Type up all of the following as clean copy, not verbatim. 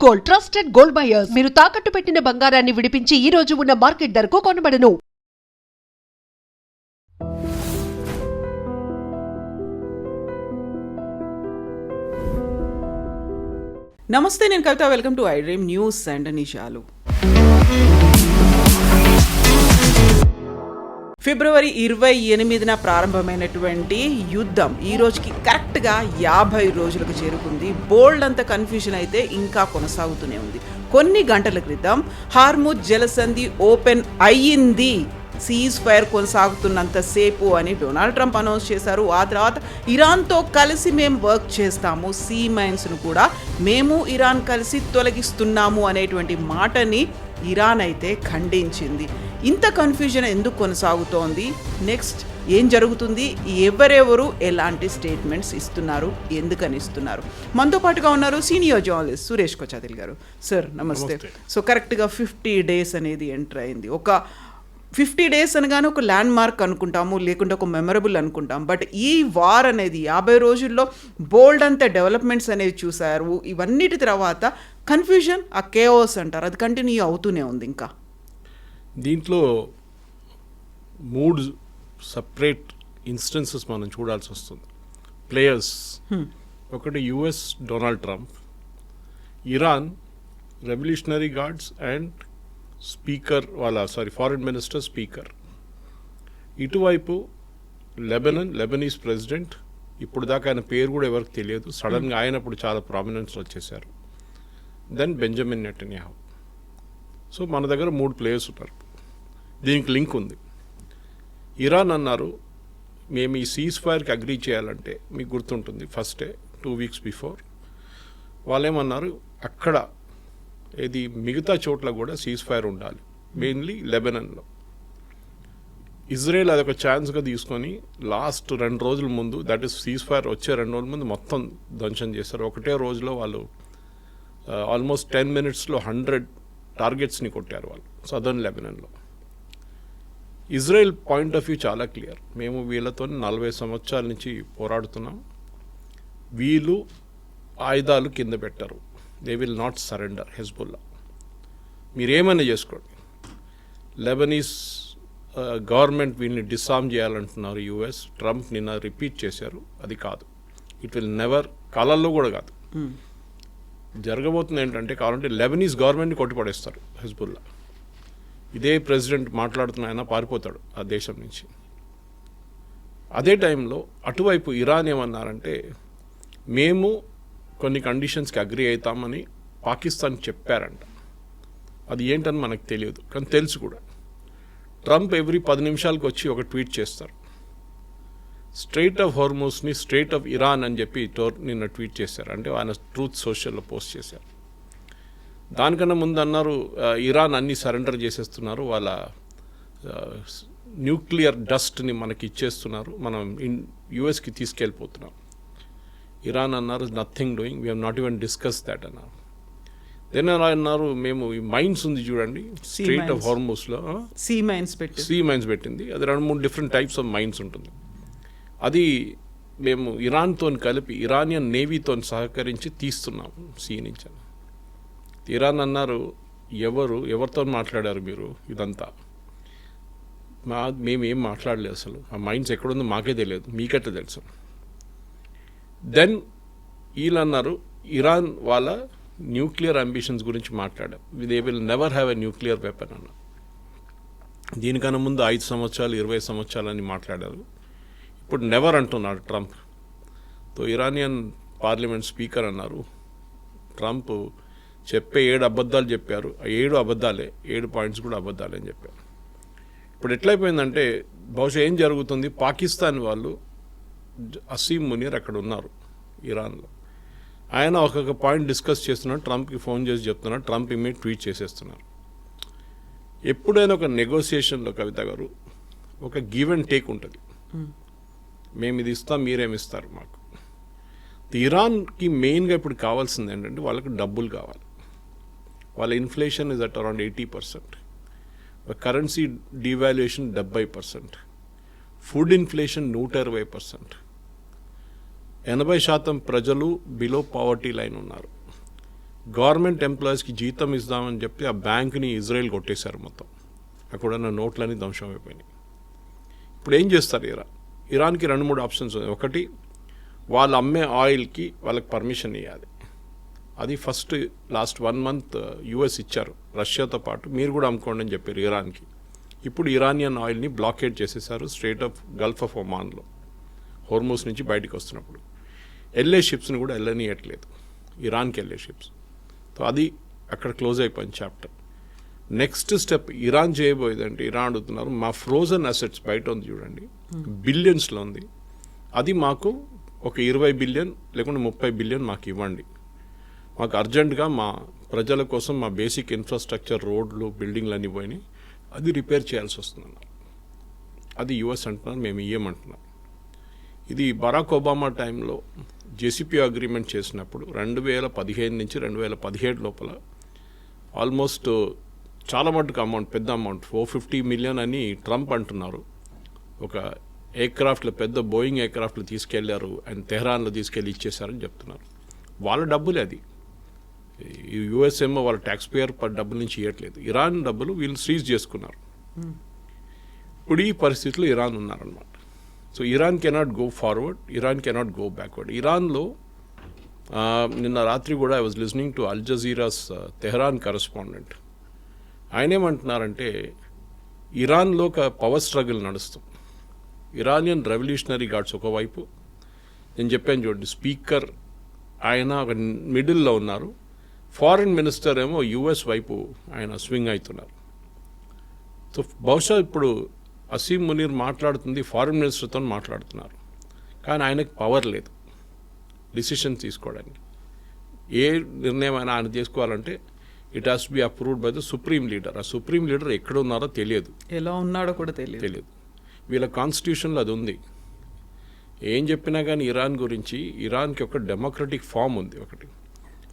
Gold, trusted gold buyers. మీరు తాకట్టు పెట్టిన బంగారాన్ని విడిపించి ఈ రోజు ఉన్న మార్కెట్ ధరకు కొనబడను. నమస్తే, నేను Kavitha. Welcome to I dream news and నిషాలు. ఫిబ్రవరి 28న ప్రారంభమైనటువంటి యుద్ధం ఈ రోజుకి కరెక్ట్గా 50 రోజులకు చేరుకుంది. బోల్డ్ అంత కన్ఫ్యూజన్ అయితే ఇంకా కొనసాగుతూనే ఉంది. కొన్ని గంటల క్రితం హార్ముజ్ జలసంధి ఓపెన్ అయ్యింది, సీజ్ ఫైర్ కొనసాగుతున్నంతసేపు అని డొనాల్డ్ ట్రంప్ అనౌన్స్ చేశారు. ఆ తర్వాత ఇరాన్తో కలిసి మేము వర్క్ చేస్తాము, సీ మైన్స్ను కూడా మేము ఇరాన్ కలిసి తొలగిస్తున్నాము అనేటువంటి మాటని ఇరాన్ అయితే ఖండించింది. ఇంత కన్ఫ్యూజన్ ఎందుకు కొనసాగుతోంది? నెక్స్ట్ ఏం జరుగుతుంది? ఎవరెవరు ఎలాంటి స్టేట్మెంట్స్ ఇస్తున్నారు, ఎందుకని ఇస్తున్నారు? మనతో పాటుగా ఉన్నారు సీనియర్ జర్నలిస్ట్ సురేష్ కొచాదిల్ గారు. సార్ నమస్తే. సో కరెక్ట్గా 50 days అనేది ఎంటర్ అయింది. ఒక 50 days అనగానే ఒక ల్యాండ్ మార్క్ అనుకుంటాము, లేకుంటే ఒక మెమరబుల్ అనుకుంటాం. బట్ ఈ వార్ అనేది 50 రోజుల్లో బోల్డ్ అంత డెవలప్మెంట్స్ అనేవి చూశారు. ఇవన్నిటి తర్వాత కన్ఫ్యూజన్, ఆ కేఓస్ అంటారు, అది కంటిన్యూ అవుతూనే ఉంది. ఇంకా దీంట్లో 3 సపరేట్ ఇన్స్టెన్సెస్ మనం చూడాల్సి వస్తుంది. ప్లేయర్స్ ఒకటి US Donald Trump, Iran revolutionary guards and speaker foreign minister speaker. ఇటువైపు లెబనీస్ ప్రెసిడెంట్, ఇప్పుడు దాకా ఆయన పేరు కూడా ఎవరికి తెలియదు, సడన్గా ఆయనప్పుడు చాలా ప్రామినెన్స్లో వచ్చేసారు. Then Benjamin Netanyahu. సో మన దగ్గర 3 ప్లేయర్స్ ఉన్నారు. దీనికి లింక్ ఉంది. ఇరాన్ అన్నారు మేము ఈ సీజ్ ఫైర్కి అగ్రీ చేయాలంటే, మీకు గుర్తుంటుంది ఫస్ట్ డే 2 weeks బిఫోర్ వాళ్ళేమన్నారు, అక్కడ ఇది మిగతా చోట్ల కూడా సీజ్ ఫైర్ ఉండాలి, మెయిన్లీ లెబనన్లో. ఇజ్రాయెల్ అదొక ఛాన్స్గా తీసుకొని లాస్ట్ 2 రోజుల ముందు, దట్ ఈస్ సీజ్ ఫైర్ వచ్చే 2 రోజుల ముందు మొత్తం ధ్వంసం చేశారు. ఒకటే రోజులో వాళ్ళు ఆల్మోస్ట్ 10 minutesలో 100 టార్గెట్స్ని కొట్టారు వాళ్ళు సదర్న్ లెబనన్లో. ఇజ్రాయెల్ పాయింట్ ఆఫ్ వ్యూ చాలా క్లియర్. మేము వీళ్ళతో 40 సంవత్సరాల నుంచి పోరాడుతున్నాం, వీళ్ళు ఆయుధాలు కింద పెట్టరు, they will not surrender. Hezbollah మీరేమైనా చేసుకోండి. లెబనీస్ గవర్నమెంట్ వీళ్ళని డిసార్మ్ చేయాలంటున్నారు యుఎస్. ట్రంప్ నిన్న రిపీట్ చేశారు, అది కాదు, ఇట్ విల్ నెవర్, కాలాల్లో కూడా కాదు. జరగబోతుంది ఏంటంటే, కావాలంటే లెబనీస్ గవర్నమెంట్ని కొట్టిపడేస్తారు హెజ్బుల్లా. ఇదే ప్రెసిడెంట్ మాట్లాడుతున్న ఆయన పారిపోతాడు ఆ దేశం నుంచి. అదే టైంలో అటువైపు ఇరాన్ ఏమన్నారంటే, మేము కొన్ని కండిషన్స్కి అగ్రీ అవుతామని పాకిస్తాన్ చెప్పారంట. అది ఏంటని మనకు తెలియదు, కానీ తెలుసు కూడా. ట్రంప్ ఎవ్రీ 10 నిమిషాలకు వచ్చి ఒక ట్వీట్ చేస్తారు. స్ట్రెయిట్ ఆఫ్ హార్మోస్ని స్ట్రెయిట్ ఆఫ్ ఇరాన్ అని చెప్పి నిన్న ట్వీట్ చేశారు. అంటే ఆయన ట్రూత్ సోషల్లో పోస్ట్ చేశారు. దానికన్నా ముందు అన్నారు, ఇరాన్ అన్ని సరెండర్ చేసేస్తున్నారు, వాళ్ళ న్యూక్లియర్ డస్ట్ని మనకి ఇచ్చేస్తున్నారు, మనం యుఎస్కి తీసుకెళ్ళిపోతున్నాం. ఇరాన్ అన్నారు nothing doing, we have not even discuss that అన్నారు. దెన్ అన్నారు, మేము ఈ మైన్స్ ఉంది చూడండి స్ట్రెయిట్ ఆఫ్ హార్మోస్లో, సీ మైన్స్ పెట్టింది. అది 2-3 డిఫరెంట్ టైప్స్ ఆఫ్ మైన్స్ ఉంటుంది. అది మేము ఇరాన్తో కలిపి ఇరానియన్ నేవీతో సహకరించి తీస్తున్నాం సీ నుంచి. ఇరాన్ అన్నారు, ఎవరితో మాట్లాడారు మీరు ఇదంతా? మేమేం మాట్లాడలేదు, అసలు ఆ మైన్స్ ఎక్కడుందో మాకే తెలియదు, మీకెట్లా తెలుసు? దెన్ వీళ్ళు అన్నారు, ఇరాన్ వాళ్ళ న్యూక్లియర్ అంబిషన్స్ గురించి మాట్లాడాం, they will never have a nuclear weapon అన్న. దీనికన్నా ముందు 5 సంవత్సరాలు 20 సంవత్సరాలు అని మాట్లాడారు. ఇప్పుడు నెవర్ అంటున్నాడు ట్రంప్. తో ఇరానియన్ పార్లమెంట్ స్పీకర్ అన్నారు, ట్రంప్ చెప్పే 7 అబద్ధాలు చెప్పారు, 7 అబద్ధాలే, 7 పాయింట్స్ కూడా అబద్ధాలే అని చెప్పారు. ఇప్పుడు ఎట్లయిపోయిందంటే, బహుశా ఏం జరుగుతుంది, పాకిస్తాన్ వాళ్ళు అసీం మునీర్ అక్కడ ఉన్నారు ఇరాన్లో, ఆయన ఒక్కొక్క పాయింట్ డిస్కస్ చేస్తున్నాడు, ట్రంప్కి ఫోన్ చేసి చెప్తున్నాడు, ట్రంప్ ఇమీడియట్ ట్వీట్ చేసేస్తున్నారు. ఎప్పుడైనా ఒక నెగోసియేషన్లో కవిత గారు ఒక గివ్ అండ్ టేక్ ఉంటుంది. మేము ఇది ఇస్తాం, మీరేమిస్తారు మాకు. ఇరాన్కి మెయిన్గా ఇప్పుడు కావాల్సింది ఏంటంటే, వాళ్ళకి డబ్బులు కావాలి. వాళ్ళ inflation is at around 80%, currency devaluation 70%, food inflation 120%, 80% ప్రజలు బిలో పావర్టీ లైన్ ఉన్నారు. గవర్నమెంట్ ఎంప్లాయీస్కి జీతం ఇద్దామని చెప్పి ఆ బ్యాంక్ని ఇజ్రాయెల్ కొట్టేశారు మొత్తం. అక్కడ ఉన్న నోట్లన్నీ ధ్వంసం అయిపోయినాయి. ఇప్పుడు ఏం చేస్తారు ఇరాన్కి 2-3 ఆప్షన్స్ ఉన్నాయి. ఒకటి, వాళ్ళు అమ్మే ఆయిల్కి వాళ్ళకి పర్మిషన్ ఇవ్వాలి. అది ఫస్ట్ లాస్ట్ 1 month యూఎస్ ఇచ్చారు రష్యాతో పాటు, మీరు కూడా అమ్ముకోండి అని చెప్పారు ఇరాన్కి. ఇప్పుడు ఇరానియన్ ఆయిల్ని బ్లాకేడ్ చేసేసారు స్ట్రేట్ ఆఫ్ గల్ఫ్ ఆఫ్ ఒమాన్లో, హోర్మోస్ నుంచి బయటికి వస్తున్నప్పుడు. వెళ్ళే షిప్స్ని కూడా వెళ్ళనియట్లేదు, ఇరాన్కి వెళ్ళే షిప్స్. సో అది అక్కడ క్లోజ్ అయిపోయింది చాప్టర్. నెక్స్ట్ స్టెప్ ఇరాన్ చేయబోయేదంటే, ఇరాన్ అడుగుతున్నారు మా ఫ్రోజన్ అసెట్స్ బయట ఉంది చూడండి, బిలియన్స్లో ఉంది, అది మాకు ఒక 20 బిలియన్ లేకుంటే 30 బిలియన్ మాకు ఇవ్వండి. మాకు అర్జెంటుగా మా ప్రజల కోసం మా బేసిక్ ఇన్ఫ్రాస్ట్రక్చర్, రోడ్లు, బిల్డింగ్లు అన్నీ పోయినాయి, అది రిపేర్ చేయాల్సి వస్తుందన్నారు. అది యుఎస్ అంటున్నారు, మేము ఇయ్యమంటున్నాం. ఇది బరాక్ ఒబామా టైంలో జేసీపీ అగ్రిమెంట్ చేసినప్పుడు 2015 నుంచి 2017 లోపల ఆల్మోస్ట్ చాలా మటుకు అమౌంట్, పెద్ద అమౌంట్, 450 మిలియన్ అని ట్రంప్ అంటున్నారు. ఒక ఎయిర్క్రాఫ్ట్లో, పెద్ద బోయింగ్ ఎయిర్క్రాఫ్ట్లో తీసుకెళ్లారు అండ్ తెహ్రాన్లో తీసుకెళ్ళి ఇచ్చేశారని చెప్తున్నారు. వాళ్ళ డబ్బులే అది. యుఎస్ ఏమో వాళ్ళ ట్యాక్స్ పేయర్ డబ్బుల నుంచి ఇవ్వట్లేదు, ఇరాన్ డబ్బులు వీళ్ళు సీజ్ చేసుకున్నారు. ఇప్పుడు ఈ పరిస్థితిలో ఇరాన్ ఉన్నారనమాట. So Iran cannot go forward, Iran cannot go backward. ఇరాన్లో నిన్న రాత్రి కూడా I was listening to Al Jazeera's Tehran correspondent. ఆయన ఏమంటున్నారంటే, ఇరాన్లో ఒక పవర్ స్ట్రగుల్ నడుస్తుంది. ఇరానియన్ రెవల్యూషనరీ గార్డ్స్ ఒకవైపు, నేను చెప్పాను చూడండి, స్పీకర్ ఆయన ఒక మిడిల్లో ఉన్నారు, ఫారిన్ మినిస్టర్ ఏమో యుఎస్ వైపు ఆయన స్వింగ్ అవుతున్నారు. సో బహుశా ఇప్పుడు అసీం మునీర్ మాట్లాడుతుంది ఫారిన్ మినిస్టర్తో మాట్లాడుతున్నారు, కానీ ఆయనకు పవర్ లేదు డిసిషన్ తీసుకోవడానికి. ఏ నిర్ణయం అయినా ఆయన తీసుకోవాలంటే it has to be approved by the supreme leader. ఆ సుప్రీం లీడర్ ఎక్కడ ఉన్నారో తెలియదు, ఎలా ఉన్నాడో కూడా తెలియదు. వీళ్ళ కాన్స్టిట్యూషన్లో అది ఉంది. ఏం చెప్పినా కానీ ఇరాన్ గురించి, ఇరాన్కి ఒక డెమోక్రటిక్ ఫామ్ ఉంది ఒకటి,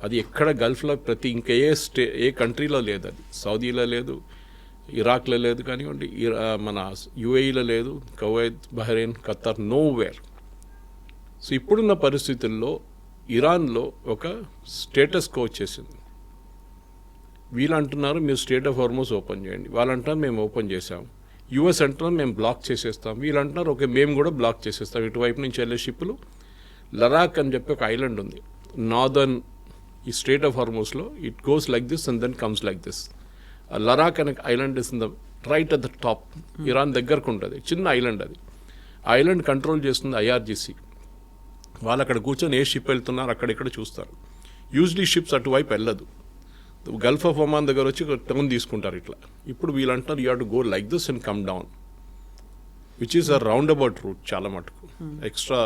అది ఎక్కడ గల్ఫ్లో ఇంకా ఏ కంట్రీలో లేదు. అది సౌదీలో లేదు, ఇరాక్లో లేదు కానివ్వండి, మన యుఏఈలో లేదు, Kuwait, Bahrain, Qatar, nowhere. So ఇప్పుడున్న పరిస్థితుల్లో ఇరాన్లో ఒక స్టేటస్ కో వచ్చేసింది. వీళ్ళు అంటున్నారు మీరు స్టేట్ ఆఫ్ హార్మోస్ ఓపెన్ చేయండి, వాళ్ళు అంటారు మేము ఓపెన్ చేసాం. యుఎస్ అంటున్నారు మేము బ్లాక్ చేసేస్తాం, వీళ్ళు అంటున్నారు ఓకే మేము కూడా బ్లాక్ చేసేస్తాం. ఇటువైపు నుంచి వెళ్ళే షిప్పులు, లడాక్ అని చెప్పి ఒక ఐలాండ్ ఉంది నార్దర్న్ ఈ స్టేట్ ఆఫ్ హార్మోస్లో, it goes like this and then comes like this. Larak అనే island is in the right at the top, Iran దగ్గరకు ఉంటుంది, చిన్న ఐలాండ్ అది. ఆ ఐలాండ్ కంట్రోల్ చేస్తుంది ఐఆర్జీసీ. వాళ్ళు అక్కడ కూర్చొని ఏ షిప్ వెళ్తున్నారు అక్కడిక్కడ చూస్తారు. యూజువలీ షిప్స్ అటువైపు వెళ్ళదు, గల్ఫ్ ఆఫ్ ఒమాన్ దగ్గర వచ్చి టర్న్ తీసుకుంటారు ఇట్లా. ఇప్పుడు వీళ్ళు అంటారు you have to go like this and come down, which is a round about route. చాలా మటుకు ఎక్స్ట్రా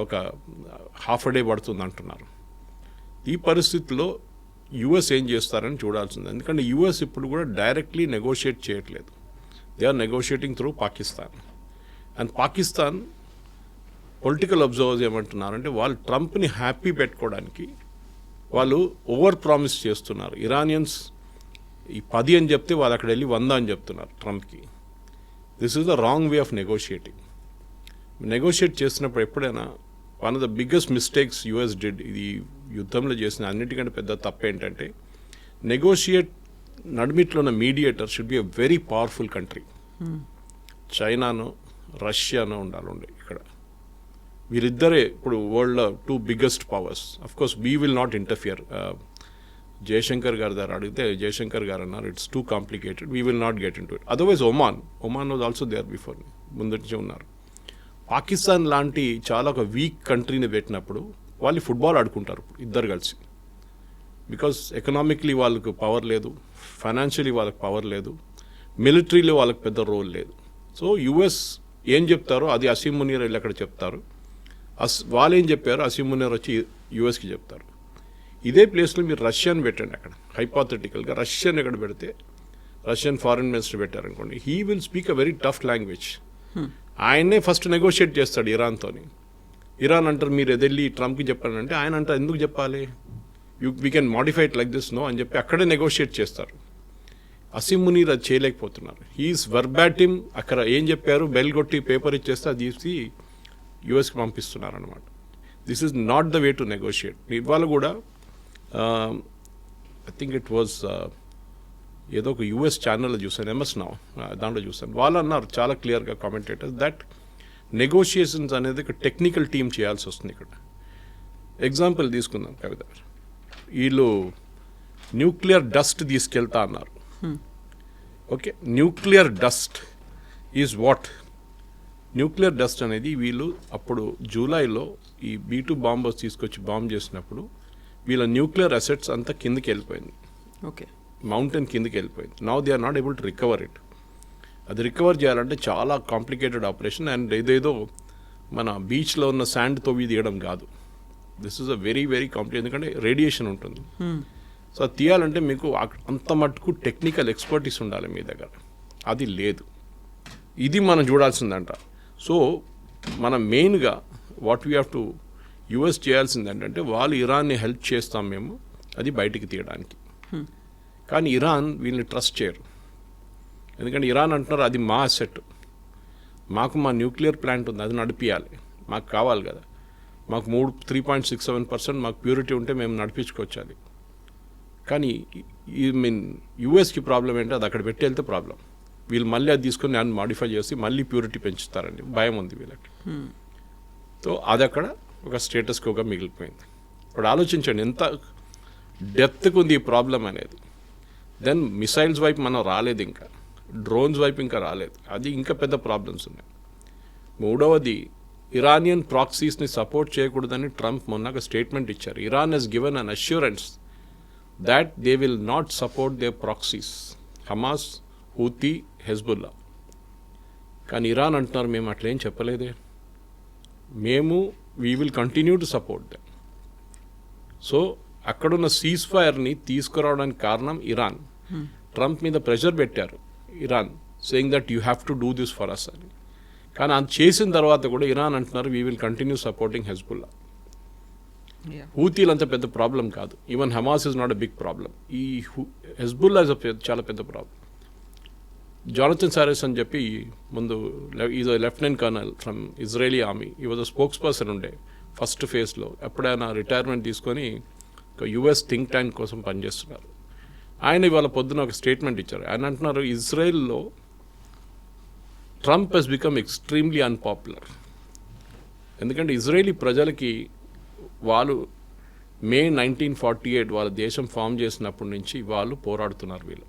ఒక హాఫ్ అ డే పడుతుంది అంటున్నారు. ఈ పరిస్థితిలో యుఎస్ ఏం చేస్తారని చూడాల్సింది. ఎందుకంటే యుఎస్ ఇప్పుడు కూడా డైరెక్ట్లీ నెగోషియేట్ చేయట్లేదు, they are negotiating through Pakistan. And Pakistan political observers ఏమంటున్నారంటే, వాళ్ళు ట్రంప్ని హ్యాపీ పెట్టుకోవడానికి వాళ్ళు ఓవర్ ప్రామిస్ చేస్తున్నారు. ఇరానియన్స్ ఈ 10 అని చెప్తే వాళ్ళు అక్కడ వెళ్ళి 100 అని చెప్తున్నారు ట్రంప్కి. This is the wrong way of negotiating. Negotiate చేసినప్పుడు ఎప్పుడైనా one of the biggest mistakes US did, ఇది యుద్ధంలో చేసిన అన్నిటికంటే పెద్ద తప్పు ఏంటంటే, నెగోషియేట్ నడిమిట్లో ఉన్న mediator should be a very powerful country. చైనాను, రష్యాను ఉండాలి ఇక్కడ. వీరిద్దరే ఇప్పుడు వరల్డ్లో 2 biggest powers. Of course we will not interfere. Jaishankar గారి దగ్గర అడిగితే జయశంకర్ గారు అన్నారు it's too complicated, we will not get into it. Otherwise Oman was also there before, ముందు నుంచి ఉన్నారు. పాకిస్తాన్ లాంటి చాలా ఒక వీక్ కంట్రీని పెట్టినప్పుడు వాళ్ళు ఫుట్బాల్ ఆడుకుంటారు ఇద్దరు కలిసి. బికాస్ ఎకనామిక్లీ వాళ్ళకు పవర్ లేదు, ఫైనాన్షియలీ వాళ్ళకి పవర్ లేదు, మిలిటరీలో వాళ్ళకి పెద్ద రోల్ లేదు. సో యుఎస్ ఏం చెప్తారో అది అసీం మునీర్ వెళ్ళి అక్కడ చెప్తారు, వాళ్ళు ఏం చెప్పారో అసీం మునీర్ వచ్చి యుఎస్కి చెప్తారు. ఇదే ప్లేస్లో మీరు రష్యాని పెట్టండి అక్కడ, హైపాథెటికల్గా రష్యన్ ఎక్కడ పెడితే, రష్యన్ ఫారిన్ మినిస్టర్ పెట్టారనుకోండి, he will speak a very tough language. ఆయనే ఫస్ట్ నెగోషియేట్ చేస్తాడు ఇరాన్తోని. ఇరాన్ అంటారు మీరు ఎదెళ్ళి ట్రంప్కి చెప్పానంటే, ఆయన అంటారు ఎందుకు చెప్పాలి, we can modify it like this no అని చెప్పి అక్కడే నెగోషియేట్ చేస్తారు. అసీం మునీర్ అది చేయలేకపోతున్నారు. హీఈస్ వర్బాటిమ్, అక్కడ ఏం చెప్పారు బెల్ కొట్టి పేపర్ ఇచ్చేస్తే అది తీసి యుఎస్కి పంపిస్తున్నారు అనమాట. This is not the way to negotiate. ఇవాళ కూడా ఐ థింక్ ఇట్ వాజ్ ఏదో ఒక యూఎస్ ఛానల్లో చూసాను, ఎంఎస్ నౌ దాంట్లో చూసాను. వాళ్ళు అన్నారు చాలా క్లియర్గా కామెంటేటర్స్ దట్ నెగోషియేషన్స్ అనేది ఒక టెక్నికల్ టీమ్ చేయాల్సి వస్తుంది ఇక్కడ. ఎగ్జాంపుల్ తీసుకుందాం కవిత గారు, వీళ్ళు న్యూక్లియర్ డస్ట్ తీసుకెళ్తా అన్నారు. Okay, nuclear dust is what? Nuclear dust అనేది వీళ్ళు అప్పుడు జూలైలో ఈ B2 బాంబర్స్ తీసుకొచ్చి బాంబ్ చేసినప్పుడు వీళ్ళ న్యూక్లియర్ అసెట్స్ అంతా కిందకి వెళ్ళిపోయింది. ఓకే, మౌంటైన్ కిందకి వెళ్ళిపోయింది. Now they are not able to recover it. అది రికవర్ చేయాలంటే చాలా కాంప్లికేటెడ్ ఆపరేషన్. అండ్ ఏదేదో మన బీచ్లో ఉన్న శాండ్ తవ్వి తీయడం కాదు. This is a very very complicate, ఎందుకంటే రేడియేషన్ ఉంటుంది. సో అది తీయాలంటే మీకు అంత మట్టుకు టెక్నికల్ ఎక్స్పర్టీస్ ఉండాలి మీ దగ్గర. అది లేదు. ఇది మనం చూడాల్సిందంట. సో మనం మెయిన్గా what we have to US చేయాల్సింది ఏంటంటే వాళ్ళు ఇరాన్ని హెల్ప్ చేస్తాం మేము అది బయటికి తీయడానికి. కానీ ఇరాన్ వీళ్ళని ట్రస్ట్ చేయరు. ఎందుకంటే ఇరాన్ అంటున్నారు అది మా అసెట్, మాకు మా న్యూక్లియర్ ప్లాంట్ ఉంది, అది నడిపించాలి, మాకు కావాలి కదా, మాకు 3.67% మాకు ప్యూరిటీ ఉంటే మేము నడిపించుకోవచ్చాలి. కానీ యూఎస్కి ప్రాబ్లం ఏంటో అది అక్కడ పెట్టి వెళ్తే ప్రాబ్లం. వీళ్ళు మళ్ళీ అది తీసుకొని దాన్ని మాడిఫై చేసి మళ్ళీ ప్యూరిటీ పెంచుతారండి, భయం ఉంది వీళ్ళకి. సో అది అక్కడ ఒక స్టేటస్ కోగా మిగిలిపోయింది. ఇప్పుడు ఆలోచించండి ఎంత డెప్త్కి ఉంది ఈ ప్రాబ్లం అనేది. దెన్ మిసైల్స్ వైపు మనం రాలేదు, ఇంకా డ్రోన్స్ వైపు ఇంకా రాలేదు, అది ఇంకా పెద్ద ప్రాబ్లమ్స్ ఉన్నాయి. మూడవది ఇరానియన్ ప్రాక్సీస్ని సపోర్ట్ చేయకూడదని ట్రంప్ మొన్న ఒక స్టేట్మెంట్ ఇచ్చారు. Iran has given an assurance that they will not support their proxies, Hamas, Houthi, Hezbollah. కానీ ఇరాన్ అంటున్నారు మేము అట్లేం చెప్పలేదే, మేము we will continue to support them. So అక్కడున్న సీజ్ ఫైర్ని తీసుకురావడానికి కారణం ఇరాన్. ట్రంప్ మీద ప్రెషర్ పెట్టారు Iran, saying that you have to do this for us అని. కానీ అది చేసిన తర్వాత కూడా ఇరాన్ అంటున్నారు we will continue supporting Hezbollah. హూతీలు అంత పెద్ద ప్రాబ్లం కాదు, even Hamas is not a big problem. ఈ హెజ్బుల్లా ఇస్ చాలా పెద్ద ప్రాబ్లం. జానథన్ సారెస్ అని చెప్పి ముందు is lieutenant colonel from Israeli army, ఈ వాజ్ అ స్పోక్స్ పర్సన్ ఉండే ఫస్ట్ ఫేజ్లో. ఎప్పుడైనా రిటైర్మెంట్ తీసుకొని ఒక యుఎస్ థింక్ ట్యాంక్ కోసం పనిచేస్తున్నారు. ఆయన ఇవాళ పొద్దున ఒక స్టేట్మెంట్ ఇచ్చారు. ఆయన అంటున్నారు ఇజ్రాయెల్లో Trump has become extremely unpopular. ఎందుకంటే ఇజ్రాయేలీ ప్రజలకి వాళ్ళు మే 1948 వాళ్ళ దేశం ఫామ్ చేసినప్పటి నుంచి వాళ్ళు పోరాడుతున్నారు. వీళ్ళు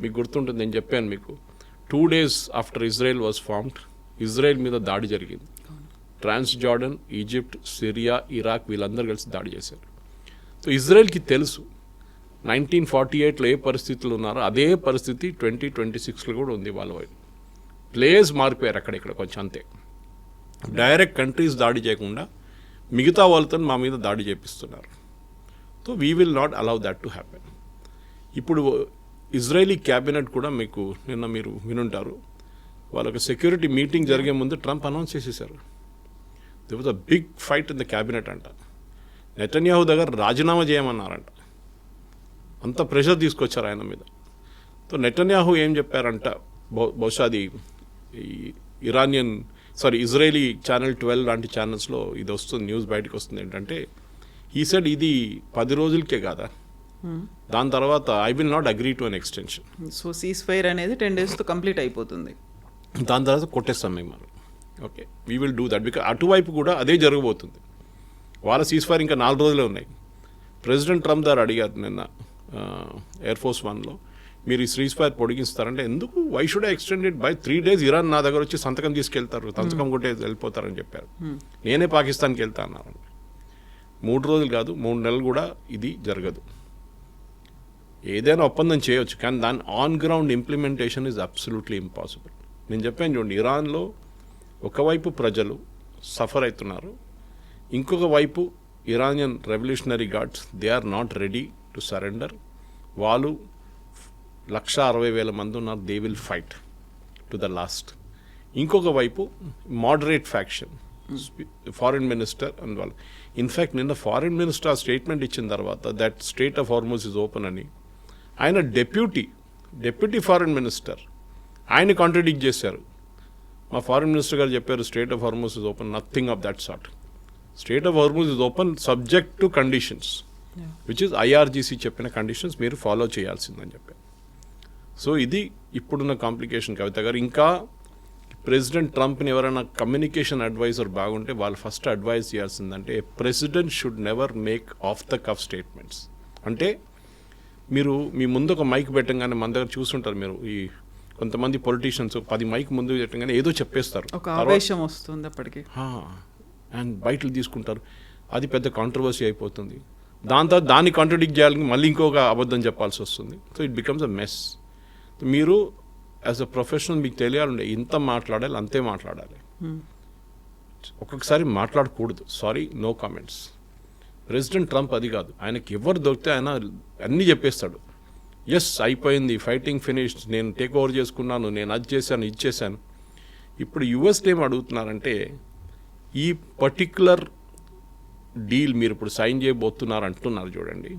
మీకు గుర్తుంటుంది, నేను చెప్పాను మీకు 2 days after Israel was formed Israel మీద దాడి జరిగింది. ట్రాన్స్ జార్డన్, ఈజిప్ట్, సిరియా, ఇరాక్ వీళ్ళందరూ కలిసి దాడి చేశారు. సో ఇజ్రాయెల్కి తెలుసు 1948లో ఏ పరిస్థితులు ఉన్నారో అదే పరిస్థితి 2026లో కూడా ఉంది. వాళ్ళ వైపు ప్లేస్ మారిపోయారు అక్కడిక్కడ కొంచెం, అంతే. డైరెక్ట్ కంట్రీస్ దాడి చేయకుండా మిగతా వాళ్ళతో మా మీద దాడి చేపిస్తున్నారు. So we will not allow that to happen. ఇప్పుడు ఇజ్రాయలీ క్యాబినెట్ కూడా మీకు నిన్న మీరు వినుంటారు, వాళ్ళకి సెక్యూరిటీ మీటింగ్ జరిగే ముందు ట్రంప్ అనౌన్స్ చేసేసారు. There was a big fight in the cabinet అంట. నెతన్యాహు దగ్గర రాజీనామా చేయమన్నారంట, అంత ప్రెషర్ తీసుకొచ్చారు ఆయన మీద. సో నెతన్యాహు ఏం చెప్పారంట, బహుశా అది ఇజ్రాయలీ ఛానల్ 12 లాంటి ఛానల్స్లో ఇది వస్తుంది, న్యూస్ బయటకు వస్తుంది. ఏంటంటే ఈ సెడ్ ఇది 10 రోజులకే కాదా, దాని తర్వాత I will not agree to an extension. So cease fire అనేది 10 daysతో కంప్లీట్ అయిపోతుంది, దాని తర్వాత కొట్టేస్తాం మేము మనం. Okay, we will do that. Because అటువైపు కూడా అదే జరగబోతుంది. వాళ్ళ సీజ్ ఫైర్ ఇంకా 4 రోజులే ఉన్నాయి. ప్రెసిడెంట్ ట్రంప్ గారు అడిగారు నిన్న ఎయిర్ ఫోర్స్ 1లో, మీరు ఈ సీజ్ ఫైర్ పొడిగిస్తారంటే ఎందుకు, why should I extended by 3 days? Iran నా దగ్గర వచ్చి సంతకం తీసుకెళ్తారు, సంతకం కొట్టే వెళ్ళిపోతారని చెప్పారు. నేనే పాకిస్తాన్కి వెళ్తా అన్నారు. 3 రోజులు కాదు, 3 నెలలు కూడా ఇది జరగదు. ఏదైనా ఒప్పందం చేయొచ్చు, కానీ దాని on ground implementation is absolutely impossible. నేను చెప్పాను చూడండి, ఇరాన్లో ఒకవైపు ప్రజలు సఫర్ అవుతున్నారు, ఇంకొక వైపు Iranian revolutionary guards they are not ready to surrender. వాళ్ళు 160,000 మంది ఉన్నారు, they will fight to the last. ఇంకొక వైపు moderate faction, foreign minister and వాళ్ళు. ఇన్ఫ్యాక్ట్ నిన్న ఫారిన్ మినిస్టర్ ఆ స్టేట్మెంట్ ఇచ్చిన తర్వాత that strait of Hormuz is open అని, ఆయన డెప్యూటీ ఫారిన్ మినిస్టర్ ఆయన కాంట్రడిక్ట్ చేశారు. మా ఫారిన్ మినిస్టర్ గారు చెప్పారు strait of Hormuz is open, nothing of that sort. Strait of Hormuz is open subject to conditions. Which is IRGC చెప్పిన conditions మీరు follow చేయాల్సిందని చెప్పారు. సో ఇది ఇప్పుడున్న కాంప్లికేషన్ కవిత గారు. ఇంకా ప్రెసిడెంట్ ట్రంప్ని ఎవరైనా కమ్యూనికేషన్ అడ్వైజర్ బాగుంటే వాళ్ళు ఫస్ట్ అడ్వైజ్ చేయాల్సిందంటే president should never make off the cuff statements. అంటే మీరు మీ ముందు ఒక మైక్ పెట్టంగానే మన దగ్గర చూస్తుంటారు మీరు, ఈ కొంతమంది పొలిటీషియన్స్ 10 మైక్ ముందు పెట్టంగానే ఏదో చెప్పేస్తారు, ఒక ఆవేశం వస్తుంది అప్పటికి, అండ్ బయటలు తీసుకుంటారు, అది పెద్ద కాంట్రవర్సీ అయిపోతుంది. దాంతో దాన్ని కాంట్రడిక్ట్ చేయాలని మళ్ళీ ఇంకొక అబద్ధం చెప్పాల్సి వస్తుంది. So it becomes a mess. మీరు యాజ్ అ ప్రొఫెషనల్ మీకు తెలియాలంటే ఇంత మాట్లాడాలి, అంతే మాట్లాడాలి. ఒక్కొక్కసారి మాట్లాడకూడదు, sorry no comments. President Trump అది కాదు, ఆయనకి ఎవరు దొరికితే ఆయన అన్నీ చెప్పేస్తాడు. ఎస్ అయిపోయింది, ఫైటింగ్ ఫినిష్డ్, నేను టేక్ ఓవర్ చేసుకున్నాను, నేను అది చేశాను, ఇది చేశాను. ఇప్పుడు యుఎస్లో ఏం అడుగుతున్నారంటే ఈ పర్టిక్యులర్ డీల్ మీరు ఇప్పుడు సైన్ చేయబోతున్నారు అంటున్నారు చూడండి,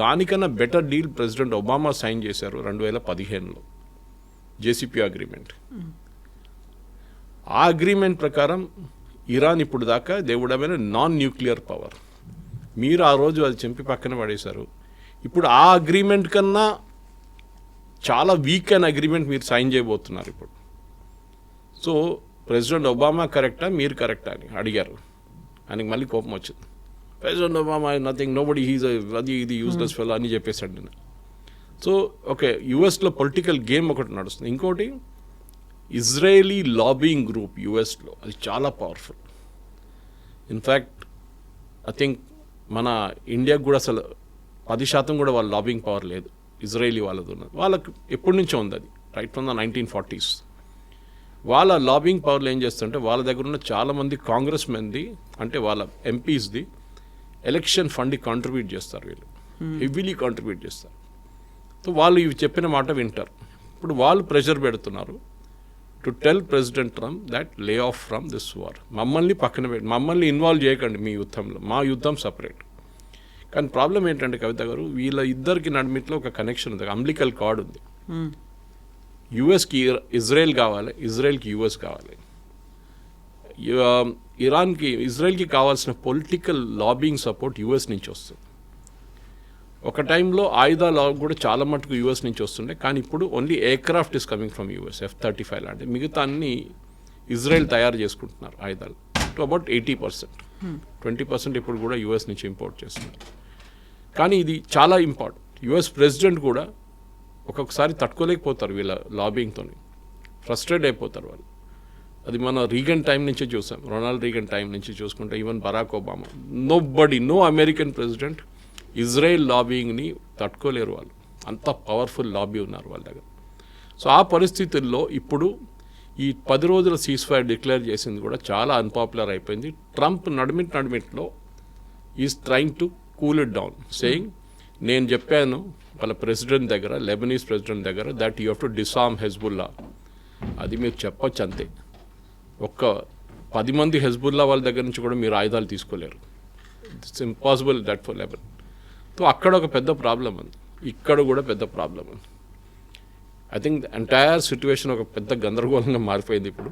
దానికన్నా better deal President Obama sign చేశారు 2015లో, జేసీపీ అగ్రిమెంట్. ఆ అగ్రిమెంట్ ప్రకారం ఇరాన్ ఇప్పుడు దాకా దేవుడమైన నాన్ న్యూక్లియర్ పవర్. మీరు ఆ రోజు అది చెంపి పక్కన పడేశారు. ఇప్పుడు ఆ అగ్రిమెంట్ కన్నా చాలా వీక్ అయిన అగ్రిమెంట్ మీరు సైన్ చేయబోతున్నారు ఇప్పుడు. సో ప్రెసిడెంట్ ఒబామా కరెక్టా, మీరు కరెక్టా అని అడిగారు. ఆయనకి మళ్ళీ కోపం వచ్చింది. President Obama nothing, nobody, he's అది ఇది యూజ్లెస్ ఫెలో అని చెప్పేశాడు నేను. సో ఓకే, యుఎస్లో పొలిటికల్ గేమ్ ఒకటి నడుస్తుంది. ఇంకోటి ఇజ్రాయేలీ లాబింగ్ గ్రూప్ యుఎస్లో, అది చాలా పవర్ఫుల్. ఇన్ఫ్యాక్ట్ ఐ థింక్ మన ఇండియాకు కూడా అసలు 10% కూడా వాళ్ళ లాబింగ్ పవర్ లేదు, ఇజ్రాయేలీ వాళ్ళది ఉన్నది. వాళ్ళకి ఎప్పటి నుంచో ఉంది అది, రైట్ ఫ్రమ్ ద 1940s. వాళ్ళ లాబింగ్ పవర్లు ఏం చేస్తుంటే వాళ్ళ దగ్గర ఉన్న చాలామంది కాంగ్రెస్ మెన్ది, అంటే వాళ్ళ ఎంపీస్ది ఎలక్షన్ ఫండ్కి కాంట్రిబ్యూట్ చేస్తారు వీళ్ళు, హెవీలీ కాంట్రిబ్యూట్ చేస్తారు. సో వాళ్ళు ఇవి చెప్పిన మాట వింటారు. ఇప్పుడు వాళ్ళు ప్రెషర్ పెడుతున్నారు to tell president Trump that lay off from this war. మమ్మల్ని పక్కన పెట్టి, మమ్మల్ని ఇన్వాల్వ్ చేయకండి మీ యుద్ధంలో, మా యుద్ధం సపరేట్. కానీ ప్రాబ్లం ఏంటంటే కవిత గారు, వీళ్ళ ఇద్దరికి నడిమిట్లో ఒక కనెక్షన్ ఉంది, అంబ్లికల్ కార్డ్ ఉంది. యుఎస్కి ఇజ్రాయెల్ కావాలి, ఇజ్రాయెల్కి యుఎస్ కావాలి. ఇరాన్కి ఇజ్రాయెల్కి కావాల్సిన పొలిటికల్ లాబింగ్ సపోర్ట్ యుఎస్ నుంచి వస్తుంది. ఒక టైంలో ఆయుధాలు కూడా చాలా మటుకు యూఎస్ నుంచి వస్తుండే, కానీ ఇప్పుడు only aircraft is coming from US, F-35 లాంటి. మిగతా అన్ని ఇజ్రాయెల్ తయారు చేసుకుంటున్నారు ఆయుధాలు, టు అబౌట్ 80%. 20% ఇప్పుడు కూడా యూఎస్ నుంచి ఇంపోర్ట్ చేస్తున్నారు. కానీ ఇది చాలా ఇంపార్టెంట్. యుఎస్ ప్రెసిడెంట్ కూడా ఒక్కొక్కసారి తట్టుకోలేకపోతారు వీళ్ళ లాబింగ్తో, ఫ్రస్ట్రేట్ అయిపోతారు వాళ్ళు. అది మన రీగన్ టైం నుంచి చూసాం, రొనాల్డ్ రీగన్ టైం నుంచి చూసుకుంటే even Barack Obama, no American president Israel లాబింగ్ని తట్టుకోలేరు వాళ్ళు, అంత పవర్ఫుల్ లాబీ ఉన్నారు వాళ్ళ దగ్గర. సో ఆ పరిస్థితుల్లో ఇప్పుడు ఈ 10 రోజుల సీజ్ ఫైర్ డిక్లేర్ చేసింది కూడా చాలా అన్పాపులర్ అయిపోయింది. ట్రంప్ నడిమిట్లో is trying to cool it down, saying నేను చెప్పాను వాళ్ళ ప్రెసిడెంట్ దగ్గర, లెబనీస్ ప్రెసిడెంట్ దగ్గర, that you have to disarm Hezbollah. అది మీరు చెప్పొచ్చు అంతే, ఒక్క 10 మంది హెజ్బుల్లా వాళ్ళ దగ్గర నుంచి కూడా మీరు ఆయుధాలు తీసుకోలేరు. It's impossible that for Lebanon. So అక్కడ ఒక పెద్ద ప్రాబ్లం ఉంది, ఇక్కడ కూడా పెద్ద ప్రాబ్లం ఉంది. ఐ థింక్ ఎంటైర్ సిచ్యువేషన్ ఒక పెద్ద గందరగోళంగా మారిపోయింది ఇప్పుడు.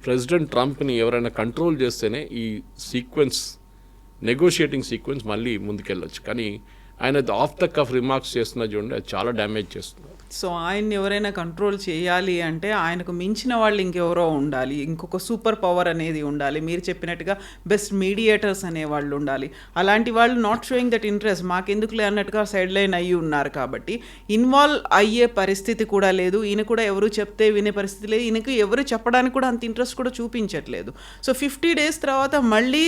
ప్రెసిడెంట్ ట్రంప్ని ఎవరైనా కంట్రోల్ చేస్తేనే ఈ సీక్వెన్స్, నెగోషియేటింగ్ సీక్వెన్స్ మళ్ళీ ముందుకెళ్ళొచ్చు. కానీ ఆయన ఆఫ్ ద కఫ్ రిమార్క్స్ చేస్తున్నా చూడండి, అది చాలా డ్యామేజ్ చేస్తుంది. సో ఆయన్ని ఎవరైనా కంట్రోల్ చేయాలి అంటే ఆయనకు మించిన వాళ్ళు ఇంకెవరో ఉండాలి, ఇంకొక సూపర్ పవర్ అనేది ఉండాలి. మీరు చెప్పినట్టుగా బెస్ట్ మీడియేటర్స్ అనేవాళ్ళు ఉండాలి. అలాంటి వాళ్ళు నాట్ షోయింగ్ దట్ ఇంట్రెస్ట్, మాకెందుకులే అన్నట్టుగా సైడ్ లైన్ అయ్యి ఉన్నారు. కాబట్టి ఇన్వాల్వ్ అయ్యే పరిస్థితి కూడా లేదు. ఈయన కూడా ఎవరు చెప్తే వినే పరిస్థితి లేదు. ఈయనకు ఎవరు చెప్పడానికి కూడా అంత ఇంట్రెస్ట్ కూడా చూపించట్లేదు. సో 50 days తర్వాత మళ్ళీ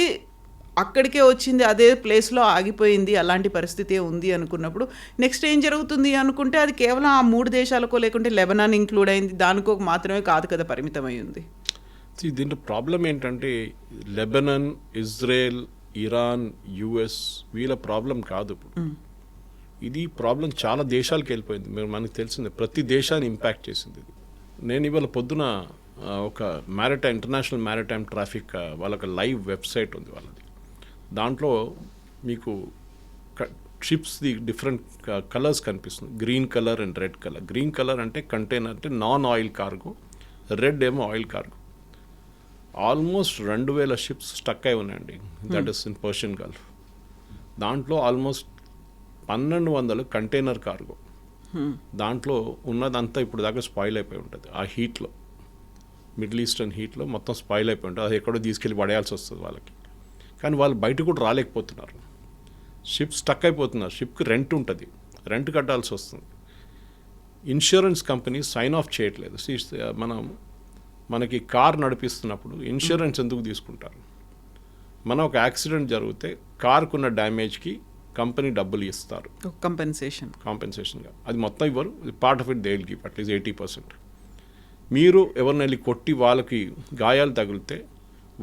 అక్కడికే వచ్చింది, అదే ప్లేస్లో ఆగిపోయింది, అలాంటి పరిస్థితి ఉంది అనుకున్నప్పుడు నెక్స్ట్ ఏం జరుగుతుంది అనుకుంటే అది కేవలం ఆ 3 దేశాలకో లేకుంటే లెబనాన్ ఇంక్లూడ్ అయింది, దానికో మాత్రమే కాదు కదా పరిమితమై ఉంది. దీంట్లో ప్రాబ్లం ఏంటంటే లెబనాన్, ఇజ్రాయెల్, ఇరాన్, యుఎస్ వీళ్ళ ప్రాబ్లం కాదు ఇప్పుడు. ఇది ప్రాబ్లం చాలా దేశాలకు వెళ్ళిపోయింది. మనకు తెలిసిందే, ప్రతి దేశాన్ని ఇంపాక్ట్ చేసింది ఇది. నేను ఇవాళ పొద్దున ఒక ఇంటర్నేషనల్ మ్యారిటైమ్ ట్రాఫిక్ వాళ్ళకి లైవ్ వెబ్సైట్ ఉంది వాళ్ళది. దాంట్లో మీకు షిప్స్ది డిఫరెంట్ కలర్స్ కనిపిస్తుంది, green colour and red colour. Green colour అంటే కంటైనర్, అంటే నాన్ ఆయిల్ కార్గో, రెడ్ ఏమో oil cargo. Almost 2000 ships stuck అయి ఉన్నాయండి, that is in Persian Gulf. దాంట్లో ఆల్మోస్ట్ 1200 కంటైనర్ కార్గో. దాంట్లో ఉన్నదంతా ఇప్పుడు దాకా స్పాయిల్ అయిపోయి ఉంటుంది ఆ హీట్లో, మిడిల్ ఈస్టర్న్ హీట్లో మొత్తం స్పాయిల్ అయిపోయి ఉంటుంది. అది ఎక్కడో తీసుకెళ్ళి పడేయాల్సి వస్తుంది వాళ్ళకి. కానీ వాళ్ళు బయట కూడా రాలేకపోతున్నారు. షిప్ స్టక్ అయిపోతున్నారు. షిప్కి రెంట్ ఉంటుంది, రెంట్ కట్టాల్సి వస్తుంది. ఇన్సూరెన్స్ కంపెనీ సైన్ ఆఫ్ చేయట్లేదు. మనకి కార్ నడిపిస్తున్నప్పుడు ఇన్సూరెన్స్ ఎందుకు తీసుకుంటారు? మనం ఒక యాక్సిడెంట్ జరిగితే కార్కున్న డ్యామేజ్కి కంపెనీ డబ్బులు ఇస్తారు కాంపెన్సేషన్గా. అది మొత్తం ఇవ్వరు, part of it they will give at least 80%. మీరు ఎవరిని వెళ్ళి కొట్టి వాళ్ళకి గాయాలు తగిలితే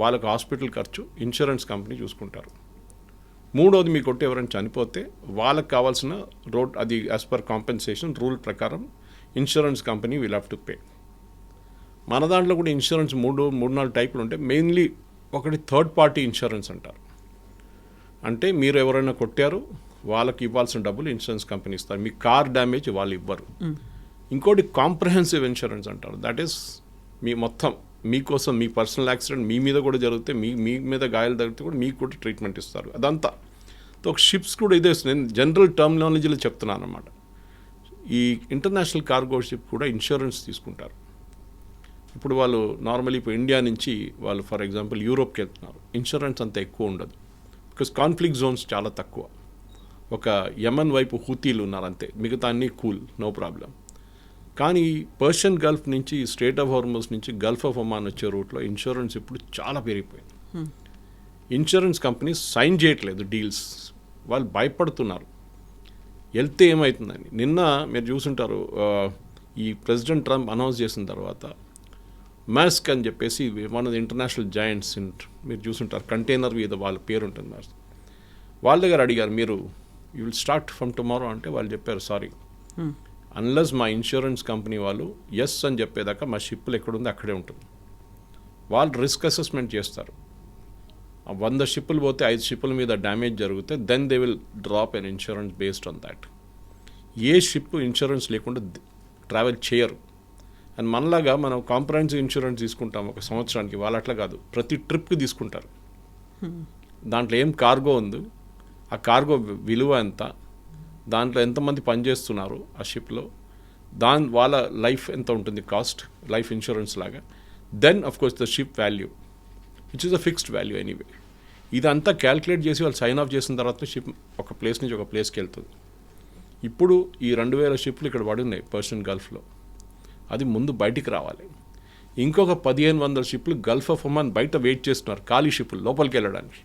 వాళ్ళకి హాస్పిటల్ ఖర్చు ఇన్సూరెన్స్ కంపెనీ చూసుకుంటారు. మూడోది, మీ కొట్టి ఎవరైనా చనిపోతే వాళ్ళకి కావాల్సిన అది యాజ్ పర్ కాంపెన్సేషన్ రూల్ ప్రకారం insurance company will have to pay. మన దాంట్లో కూడా ఇన్సూరెన్స్ 3-4 టైపులు ఉంటాయి. మెయిన్లీ ఒకటి థర్డ్ పార్టీ ఇన్సూరెన్స్ అంటారు. అంటే మీరు ఎవరైనా కొట్టారు, వాళ్ళకి ఇవ్వాల్సిన డబ్బులు ఇన్సూరెన్స్ కంపెనీ ఇస్తారు, మీ కార్ డ్యామేజ్ వాళ్ళు ఇవ్వరు. ఇంకోటి కాంప్రహెన్సివ్ ఇన్సూరెన్స్ అంటారు. దట్ ఈస్ మీ మొత్తం మీకోసం, మీ పర్సనల్ యాక్సిడెంట్ మీ మీద కూడా జరిగితే, మీ మీద గాయాలు తగిలితే కూడా మీకు కూడా ట్రీట్మెంట్ ఇస్తారు. అదంతా ఒక షిప్స్ కూడా ఇదే. నేను జనరల్ టర్మినాలజీలో చెప్తున్నాను అన్నమాట. ఈ ఇంటర్నేషనల్ కార్గో షిప్ కూడా ఇన్సూరెన్స్ తీసుకుంటారు. ఇప్పుడు వాళ్ళు నార్మల్లీ ఇప్పుడు ఇండియా నుంచి వాళ్ళు ఫర్ ఎగ్జాంపుల్ యూరోప్కి వెళ్తున్నారు, ఇన్సూరెన్స్ అంత ఎక్కువ ఉండదు. బికాస్ కాన్ఫ్లిక్ట్ జోన్స్ చాలా తక్కువ. ఒక యమన్ వైపు హూతీలు ఉన్నారు అంతే, మిగతా అన్నీ కూల్, నో ప్రాబ్లం. కానీ పర్షియన్ గల్ఫ్ నుంచి, స్ట్రేట్ ఆఫ్ హార్మస్ నుంచి గల్ఫ్ ఆఫ్ ఒమాన్ వచ్చే రూట్లో ఇన్సూరెన్స్ ఇప్పుడు చాలా పెరిగిపోయింది. ఇన్సూరెన్స్ కంపెనీస్ సైన్ చేయట్లేదు డీల్స్, వాళ్ళు భయపడుతున్నారు వెళ్తే ఏమవుతుందని. నిన్న మీరు చూసుంటారు, ఈ ప్రెసిడెంట్ ట్రంప్ అనౌన్స్ చేసిన తర్వాత మాస్క్ అని చెప్పేసి one of the international joints మీరు చూసుంటారు, కంటైనర్ మీద వాళ్ళ పేరు ఉంటుంది. మాస్క్ వాళ్ళ దగ్గర అడిగారు, మీరు you will start from tomorrow అంటే వాళ్ళు చెప్పారు, సారీ, అన్లెస్ మా ఇన్సూరెన్స్ కంపెనీ వాళ్ళు ఎస్ అని చెప్పేదాకా మా షిప్పులు ఎక్కడుందో అక్కడే ఉంటుంది. వాళ్ళు రిస్క్ అసెస్మెంట్ చేస్తారు. 100 షిప్పులు పోతే 5 షిప్పుల మీద డ్యామేజ్ జరిగితే then they will drop an insurance based on that. ఏ షిప్ ఇన్సూరెన్స్ లేకుండా ట్రావెల్ చేయరు. అండ్ మనలాగా మనం కాంప్రహెన్సివ్ ఇన్సూరెన్స్ తీసుకుంటాం ఒక సంవత్సరానికి, వాళ్ళు అట్లా కాదు, ప్రతి ట్రిప్కి తీసుకుంటారు. దాంట్లో ఏం కార్గో ఉంది, ఆ కార్గో విలువ ఎంత, దాంట్లో ఎంతమంది పనిచేస్తున్నారు ఆ షిప్లో, వాళ్ళ లైఫ్ ఎంత ఉంటుంది కాస్ట్, లైఫ్ ఇన్సూరెన్స్ లాగా. Then of course the ship value which is a fixed value anyway. ఇదంతా క్యాల్కులేట్ చేసి వాళ్ళు సైన్ ఆఫ్ చేసిన తర్వాత షిప్ ఒక ప్లేస్ నుంచి ఒక ప్లేస్కి వెళ్తుంది. ఇప్పుడు ఈ 2000 షిప్లు ఇక్కడ పడున్నాయి పర్షియన్ గల్ఫ్లో, అది ముందు బయటికి రావాలి. ఇంకొక 1500 షిప్లు గల్ఫ్ ఆఫ్ ఒమాన్ బయట వెయిట్ చేస్తున్నారు, ఖాళీ షిప్లు లోపలికి వెళ్ళడానికి.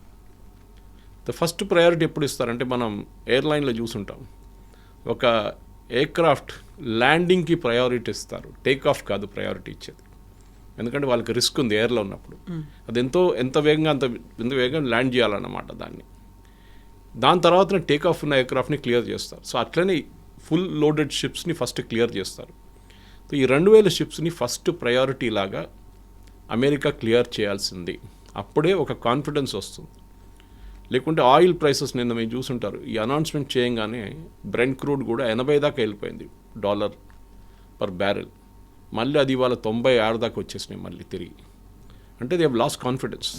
ద ఫస్ట్ ప్రయారిటీ ఎప్పుడు ఇస్తారంటే, మనం ఎయిర్లైన్లో చూసుంటాం, ఒక ఎయిర్క్రాఫ్ట్ ల్యాండింగ్కి ప్రయారిటీ ఇస్తారు, టేక్ ఆఫ్ కాదు ప్రయారిటీ ఇచ్చేది. ఎందుకంటే వాళ్ళకి రిస్క్ ఉంది ఎయిర్లో ఉన్నప్పుడు, అది ఎంత వేగంగా ఎంత వేగంగా ల్యాండ్ చేయాలన్నమాట దాన్ని. దాని తర్వాత టేక్ ఆఫ్ ఉన్న ఎయిర్క్రాఫ్ట్ని క్లియర్ చేస్తారు. సో అట్లనే ఫుల్ లోడెడ్ షిప్స్ని ఫస్ట్ క్లియర్ చేస్తారు. సో ఈ 2000 షిప్స్ని ఫస్ట్ ప్రయారిటీ లాగా అమెరికా క్లియర్ చేయాల్సింది. అప్పుడే ఒక కాన్ఫిడెన్స్ వస్తుంది. లేకుంటే ఆయిల్ ప్రైసెస్ నిన్న మీరు చూసుంటారు, ఈ అనౌన్స్మెంట్ చేయగానే బ్రెంట్ క్రూడ్ కూడా 80 దాకా వెళ్ళిపోయింది $1 పర్ బ్యారెల్. మళ్ళీ అది ఇవాళ 96 దాకా వచ్చేసినాయి మళ్ళీ తిరిగి. అంటే దే హ్యావ్ లాస్ట్ కాన్ఫిడెన్స్.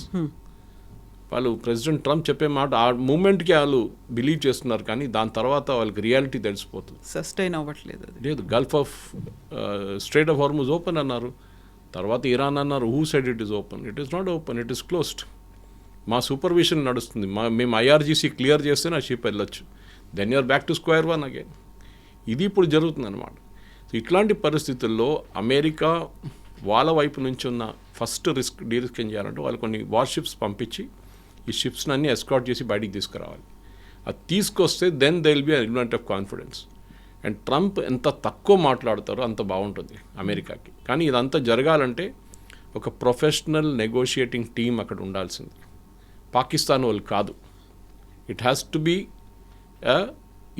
వాళ్ళు ప్రెసిడెంట్ ట్రంప్ చెప్పే మాట ఆ మూమెంట్కి వాళ్ళు బిలీవ్ చేస్తున్నారు, కానీ దాని తర్వాత వాళ్ళకి రియాలిటీ తెలిసిపోతుంది, సస్టైన్ అవ్వట్లేదు. లేదు, Gulf of Strait of Hormuz open అన్నారు, తర్వాత ఇరాన్ అన్నారు, who said it is open? It is not open, it is closed. మా సూపర్విజన్ నడుస్తుంది, మేము IRGC క్లియర్ చేస్తే నా షిప్ వెళ్ళొచ్చు, then you're back to square one again. ఇది ఇప్పుడు జరుగుతుంది అనమాట. సో ఇట్లాంటి పరిస్థితుల్లో అమెరికా వాళ్ళ వైపు నుంచి ఉన్న ఫస్ట్ రిస్క్ ఏం చేయాలంటే, వాళ్ళు కొన్ని వార్షిప్స్ పంపించి ఈ షిప్స్ని అన్నీ ఎస్కార్ట్ చేసి బయటికి తీసుకురావాలి. అది తీసుకొస్తే then they will be an element of confidence. And Trump ఎంత తక్కువ మాట్లాడతారో అంత బాగుంటుంది అమెరికాకి. కానీ ఇదంతా జరగాలంటే ఒక ప్రొఫెషనల్ నెగోషియేటింగ్ టీం అక్కడ ఉండాల్సింది, పాకిస్తాన్ వాళ్ళు కాదు. It has to be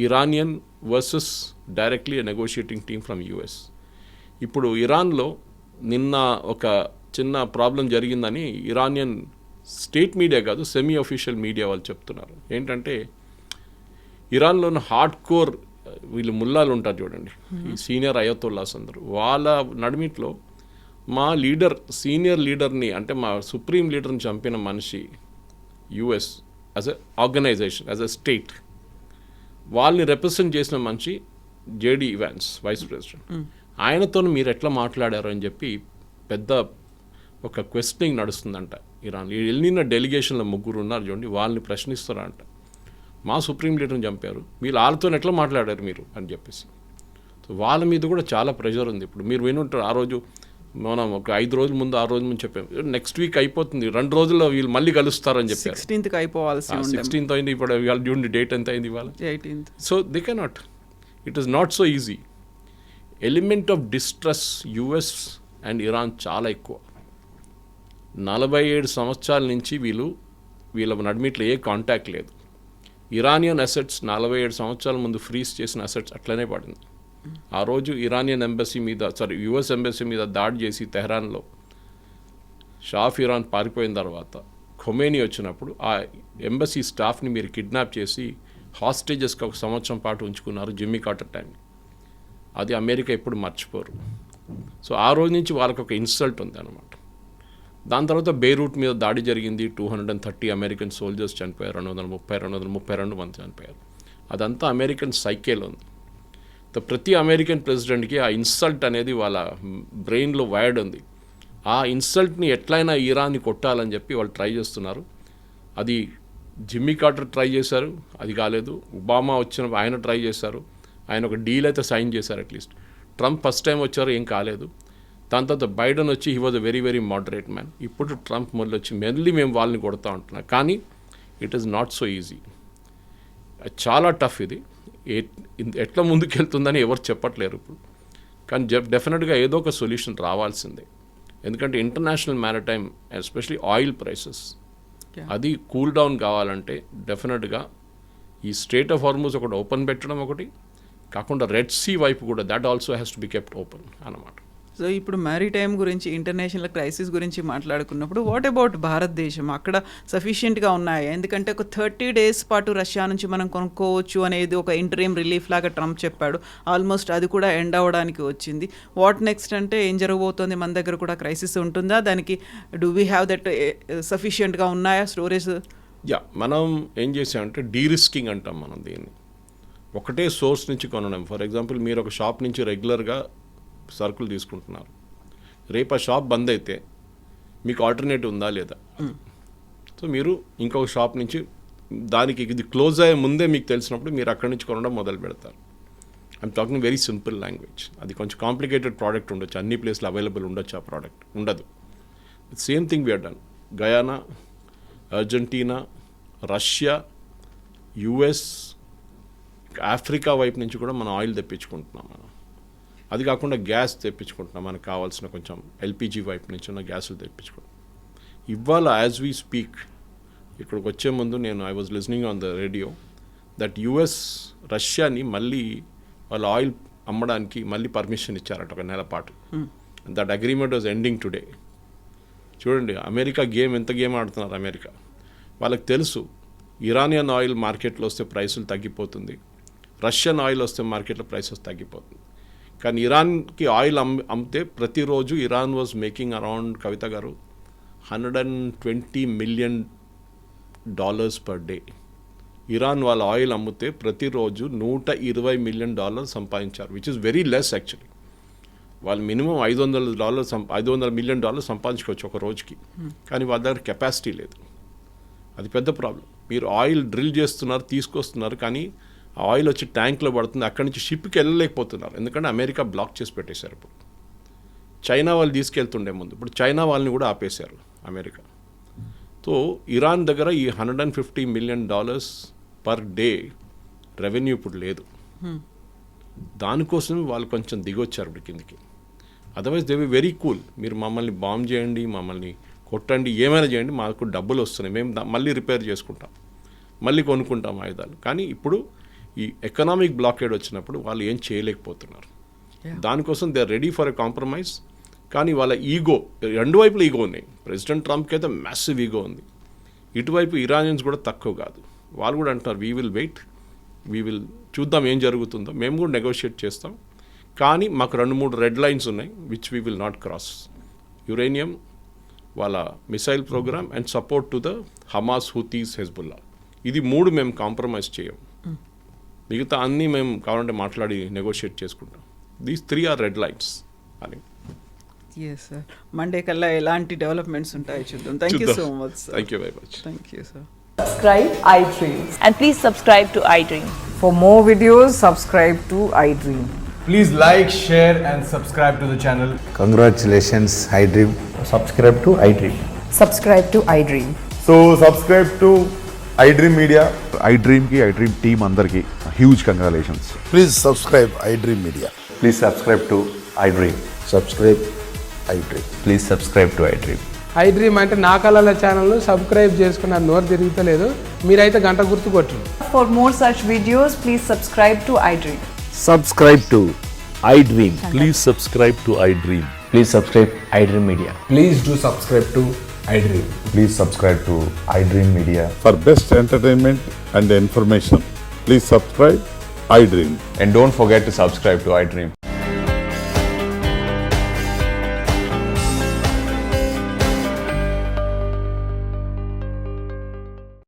Iranian versus directly negotiating team from US. ఇప్పుడు ఇరాన్లో నిన్న ఒక చిన్న ప్రాబ్లం జరిగిందని ఇరానియన్ స్టేట్ మీడియా కాదు, సెమీ అఫీషియల్ మీడియా వాళ్ళు చెప్తున్నారు. ఏంటంటే ఇరాన్లో ఉన్న హార్డ్ కోర్ వీళ్ళు ముల్లాలు ఉంటారు చూడండి, ఈ సీనియర్ అయతొల్లాస్ అందరూ, వాళ్ళ నడిమిట్లో మా లీడర్, సీనియర్ లీడర్ని, అంటే మా సుప్రీం లీడర్ని చంపిన మనిషి US as a organization, as a state, వాళ్ళని రిప్రజెంట్ చేసిన మనిషి జేడీ ఇవాన్స్, వైస్ ప్రెసిడెంట్. ఆయనతో మీరు ఎట్లా మాట్లాడారు అని చెప్పి పెద్ద ఒక క్వశ్చనింగ్ నడుస్తుందంట ఇరాన్. వెళ్ళిన డెలిగేషన్లో 3 ఉన్నారు చూడండి, వాళ్ళని ప్రశ్నిస్తారంట. మా సుప్రీం లీడర్ని చంపారు, మీరు వాళ్ళతో ఎట్లా మాట్లాడారు మీరు అని చెప్పేసి. సో వాళ్ళ మీద కూడా చాలా ప్రెషర్ ఉంది. ఇప్పుడు మీరు వినుంటారు, ఆ రోజు మనం ఒక 5 రోజుల ముందు 6 రోజుల ముందు చెప్పాము, నెక్స్ట్ వీక్ అయిపోతుంది, 2 రోజుల్లో వీళ్ళు మళ్ళీ కలుస్తారని చెప్పారు. 16th అయిపోవాల్సి 16th అయింది, ఇప్పుడు ఇవాళ జూన్ డేట్ ఎంత అయింది ఇవాళ? 18th. So they cannot, it is not so easy. Element of distress US and Iran చాలా ఎక్కువ. 47 సంవత్సరాల నుంచి వీళ్ళ నడిమిట్లో ఏ కాంటాక్ట్ లేదు. ఇరానియన్ అసెట్స్ 47 సంవత్సరాల ముందు ఫ్రీజ్ చేసిన అసెట్స్ అట్లనే పడింది. ఆ రోజు ఇరానియన్ ఎంబసీ మీద, యుఎస్ ఎంబసీ మీద దాడి చేసి తెహరాన్లో షా ఆఫ్ ఇరాన్ పారిపోయిన తర్వాత ఖొమేనీ వచ్చినప్పుడు ఆ ఎంబసీ స్టాఫ్ని మీరు కిడ్నాప్ చేసి హాస్టేజెస్కి 1 సంవత్సరం పాటు ఉంచుకున్నారు జిమ్మీ కార్టర్ టైం. అది అమెరికా ఎప్పుడు మర్చిపోరు. సో ఆ రోజు నుంచి వాళ్ళకి ఒక ఇన్సల్ట్ ఉంది అనమాట. దాని తర్వాత బెయిరూట్ మీద దాడి జరిగింది, 230 అమెరికన్ సోల్జర్స్ చనిపోయారు, 232 మంది చనిపోయారు. అదంతా అమెరికన్ సైకేలో ఉంది. ప్రతి అమెరికన్ ప్రెసిడెంట్కి ఆ ఇన్సల్ట్ అనేది వాళ్ళ బ్రెయిన్లో వైర్డ్ ఉంది. ఆ ఇన్సల్ట్ని ఎట్లయినా ఇరాన్ని కొట్టాలని చెప్పి వాళ్ళు ట్రై చేస్తున్నారు. అది జిమ్మీ కార్టర్ ట్రై చేశారు, అది కాలేదు. ఒబామా వచ్చిన ఆయన ట్రై చేశారు, ఆయన ఒక డీల్ అయితే సైన్ చేశారు అట్లీస్ట్. ట్రంప్ ఫస్ట్ టైం వచ్చారు, ఏం కాలేదు. దాని తర్వాత బైడెన్ వచ్చి he was a very very moderate man. ఇప్పుడు ట్రంప్ మళ్ళీ వచ్చి మేము వాళ్ళని కొడతా ఉంటున్నాం. కానీ it is not so easy, చాలా టఫ్ ఇది. ఎట్లా ముందుకెళ్తుందని ఎవరు చెప్పట్లేరు ఇప్పుడు. కానీ డెఫినెట్గా ఏదో ఒక సొల్యూషన్ రావాల్సిందే. ఎందుకంటే international maritime especially oil prices అది కూల్ డౌన్ కావాలంటే డెఫినెట్గా ఈ స్ట్రేట్ ఆఫ్ హార్మూజ్ ఒకటి ఓపెన్ పెట్టడం, ఒకటి కాకుండా రెడ్ సీ వైపు కూడా that also has to be kept open అన్నమాట. సో ఇప్పుడు మ్యారిటైమ్ గురించి, ఇంటర్నేషనల్ క్రైసిస్ గురించి మాట్లాడుకున్నప్పుడు వాట్ అబౌట్ భారతదేశం? అక్కడ సఫిషియెంట్గా ఉన్నాయా? ఎందుకంటే ఒక 30 days పాటు రష్యా నుంచి మనం కొనుక్కోవచ్చు అనేది ఒక ఇంటరీమ్ రిలీఫ్ లాగా ట్రంప్ చెప్పాడు. ఆల్మోస్ట్ అది కూడా ఎండ్ అవ్వడానికి వచ్చింది. వాట్ నెక్స్ట్ అంటే ఏం జరగబోతోంది? మన దగ్గర కూడా క్రైసిస్ ఉంటుందా? దానికి డూ వీ హ్యావ్ దట్ సఫిషియెంట్గా ఉన్నాయా స్టోరేజ్? మనం ఏం చేసామంటే డీరిస్కింగ్ అంటాం మనం దీన్ని. ఒకటే సోర్స్ నుంచి కొనడం. ఫర్ ఎగ్జాంపుల్ మీరు ఒక షాప్ నుంచి రెగ్యులర్గా సరుకులు తీసుకుంటున్నారు, రేపు ఆ షాప్ బంద్ అయితే మీకు ఆల్టర్నేటివ్ ఉందా లేదా? సో మీరు ఇంకొక షాప్ నుంచి, దానికి ఇది క్లోజ్ అయ్యే ముందే మీకు తెలిసినప్పుడు మీరు అక్కడి నుంచి కొనడం మొదలు పెడతారు. I'm talking very simple language. అది కొంచెం కాంప్లికేటెడ్ ప్రోడక్ట్ ఉండొచ్చు, అన్ని ప్లేస్లో అవైలబుల్ ఉండొచ్చు, ఆ ప్రోడక్ట్ ఉండదు. Same thing we are done. Guyana, Argentina, Russia, US, Africa వైపు నుంచి కూడా మనం ఆయిల్ తెప్పించుకుంటున్నాం. మనం అది కాకుండా గ్యాస్ తెప్పించుకుంటున్నాం, మనకు కావాల్సిన కొంచెం ఎల్పిజి వైపు నుంచి ఉన్న గ్యాసులు తెప్పించుకుంటాం. ఇవాళ యాజ్ వీ స్పీక్, ఇక్కడికి వచ్చే ముందు I was listening on the radio that US రష్యాని మళ్ళీ వాళ్ళ ఆయిల్ అమ్మడానికి మళ్ళీ పర్మిషన్ ఇచ్చారట 1 నెల పాటు. That agreement was ending today. చూడండి అమెరికా ఎంత గేమ్ ఆడుతున్నారు అమెరికా. వాళ్ళకి తెలుసు ఇరానియన్ ఆయిల్ మార్కెట్లో వస్తే ప్రైసులు తగ్గిపోతుంది, రష్యన్ ఆయిల్ వస్తే మార్కెట్లో ప్రైసెస్ తగ్గిపోతుంది. కానీ ఇరాన్కి ఆయిల్ అమ్మితే ప్రతిరోజు ఇరాన్ వాజ్ మేకింగ్ అరౌండ్, కవిత గారు, $120 million per day. ఇరాన్ వాళ్ళ ఆయిల్ అమ్మితే ప్రతిరోజు $120 million సంపాదించారు, which is very less actually. వాళ్ళు మినిమం $500 million సంపాదించుకోవచ్చు ఒక రోజుకి. కానీ వాళ్ళ దగ్గర కెపాసిటీ లేదు, అది పెద్ద ప్రాబ్లం. మీరు ఆయిల్ డ్రిల్ చేస్తున్నారు, తీసుకొస్తున్నారు, కానీ ఆ ఆయిల్ వచ్చి ట్యాంక్లో పడుతుంది, అక్కడి నుంచి షిప్కి వెళ్ళలేకపోతున్నారు, ఎందుకంటే అమెరికా బ్లాక్ చేసి పెట్టేశారు. ఇప్పుడు చైనా వాళ్ళు తీసుకెళ్తుండే ముందు, ఇప్పుడు చైనా వాళ్ళని కూడా ఆపేశారు అమెరికా. సో ఇరాన్ దగ్గర ఈ $150 million పర్ డే రెవెన్యూ ఇప్పుడు లేదు. దానికోసం వాళ్ళు కొంచెం దిగొచ్చారు ఇప్పుడు కిందికి. Otherwise they very cool. మీరు మమ్మల్ని బాంబ్ చేయండి, మమ్మల్ని కొట్టండి, ఏమైనా చేయండి, మాకు డబ్బులు వస్తున్నాయి, మేము మళ్ళీ రిపేర్ చేసుకుంటాం, మళ్ళీ కొనుక్కుంటాం ఆయుధాలు. కానీ ఇప్పుడు ఈ ఎకనామిక్ బ్లాకేడ్ వచ్చినప్పుడు వాళ్ళు ఏం చేయలేకపోతున్నారు. దానికోసం they are ready for a compromise. కానీ వాళ్ళ ఈగో, 2 వైపులు ఈగో ఉన్నాయి. ప్రెసిడెంట్ ట్రంప్కి అయితే మ్యాసివ్ ఈగో ఉంది, ఇటువైపు ఇరానియన్స్ కూడా తక్కువ కాదు. వాళ్ళు కూడా అంటున్నారు వీ విల్ వెయిట్, చూద్దాం ఏం జరుగుతుందో, మేము కూడా నెగోషియేట్ చేస్తాం, కానీ మాకు 2-3 రెడ్ లైన్స్ ఉన్నాయి which we will not cross. Uranium, వాళ్ళ missile programme and support to the Hamas, Houthis, Hezbollah. ఇది 3 మేము కాంప్రమైజ్ చేయం. మిగతా అన్నీ మేము కావాలంటే మాట్లాడి నెగోషియేట్ చేసుకుంటాం. దీస్ 3 ఆర్ రెడ్ లైన్స్ అని. ఎస్ సార్, మండే కల్లా ఎలాంటి డెవలప్మెంట్స్ ఉంటాయో చూద్దాం. Thank you so much sir. Thank you very much. Thank you sir. Subscribe iDream. And please subscribe to iDream. For more videos, subscribe to iDream. Please like, share and subscribe to the channel. Congratulations, iDream. Subscribe to iDream. Subscribe to iDream. So subscribe to iDream Media. iDream ki iDream team andarki huge congratulations. Please subscribe iDream Media. Please subscribe to iDream. Subscribe iDream. Please subscribe to iDream. iDream అంటే నా కళల ఛానల్ను subscribe చేసుకున్న నోరు తిరుగుతలేదు, మీరైతే గంట గుర్తు కొట్టండి. For more such videos, please subscribe to iDream. Subscribe to iDream. Please subscribe to iDream. Please subscribe iDream Media. Please do subscribe to iDream. Please subscribe to iDream Media. For best entertainment and information, please subscribe iDream. And don't forget to subscribe to iDream.